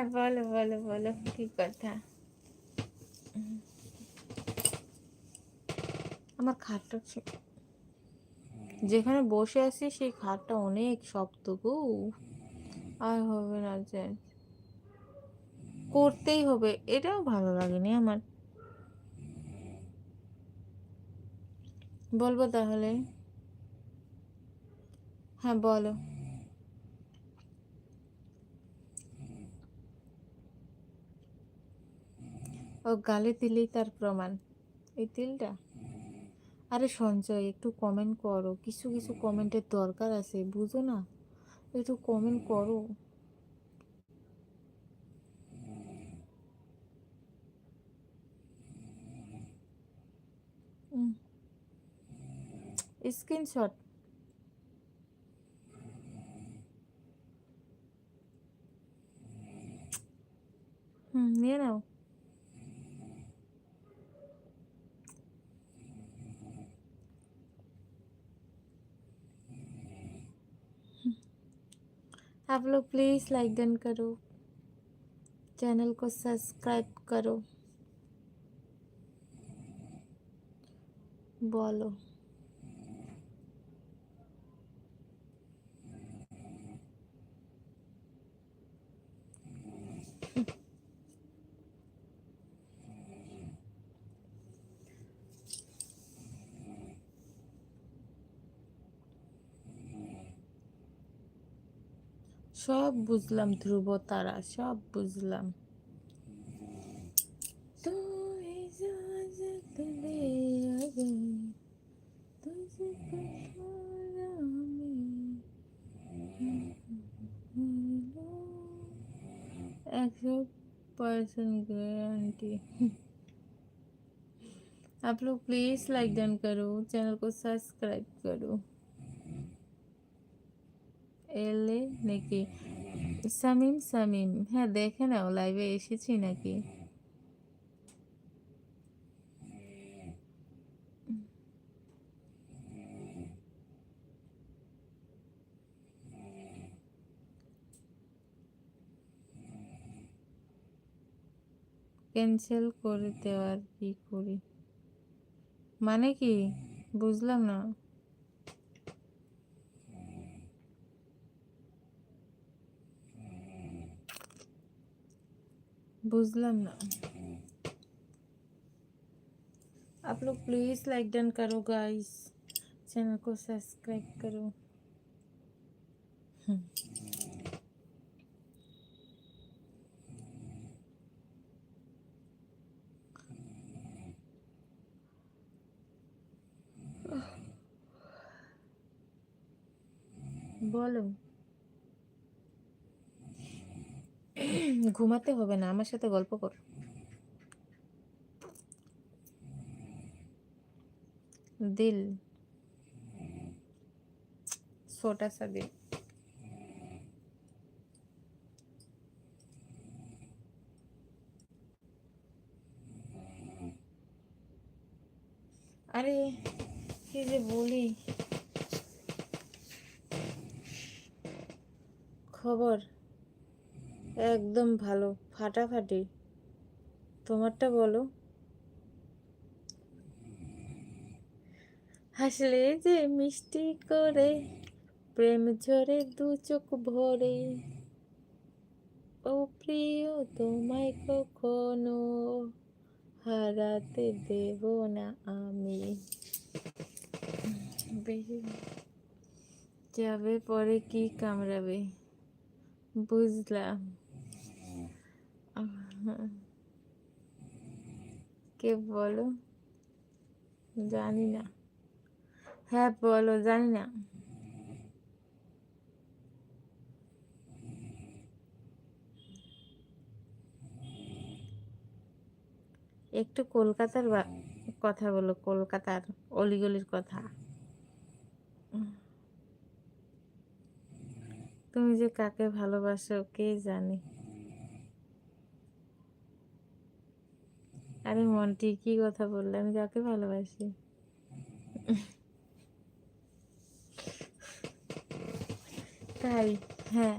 হ্যাঁ বলো বলো বলো কি কথা। আমার খাটটা যেখানে বসে আছি সেই খাটটা অনেক শক্ত গো, আর হবে না যে, করতেই হবে, এটাও ভালো লাগেনি আমার। বলবো তাহলে? হ্যাঁ বলো। ও গালে দিলেই তার প্রমাণ, এই তিলটা। আরে সঞ্জয় একটু কমেন্ট করো, কিছু কিছু কমেন্টের দরকার আছে, বুঝো না? একটু কমেন্ট করো। স্ক্রিনশট। নিয়ে নাও। आप लोग प्लीज लाइक डन करो, चैनल को सब्सक्राइब करो। बोलो। সব বুঝলাম ধ্রুব তারা, সব বুঝলাম। तू इजाजत दे अगर तुझको थोड़ा मैं 100% गारंटी। आप लोग प्लीज लाइक डन करो, चैनल को सब्सक्राइब करो। এলে নাকি? শামিম শামিম, হ্যাঁ দেখে নাও লাইভে এসেছি নাকি। ক্যান্সেল করে দেওয়ার কি করি, মানে কি? বুঝলাম না। बुझलाम ना। आप लोग प्लीज लाइक डन करो गाइस, चैनल को सब्सक्राइब करो। বলো। ঘুমাতে হবে না, আমার সাথে গল্প কর। দিল, ছোটা সা দিল। আরে কি যে বলি, খবর একদম ভালো, ফাটাফাটি। তোমারটা বলো। হাসলে যে মিষ্টি করে, প্রেম ঝরে দু চোখ ভরে, ও প্রিয় তোমায় কখনো হারাতে দেব না আমি। বেশি যাবে পরে কি কামড়াবে, বুঝলাম। কে বলো? জানি না। হ্যাঁ বলো, জানি না। একটু কলকাতার কথা বলো, কলকাতার অলিগলির কথা। তুমি যে কাকে ভালোবাসো কে জানে। আরে মন্টি কি কথা বললে, আমি কাকে ভালোবাসি? তাই? হ্যাঁ।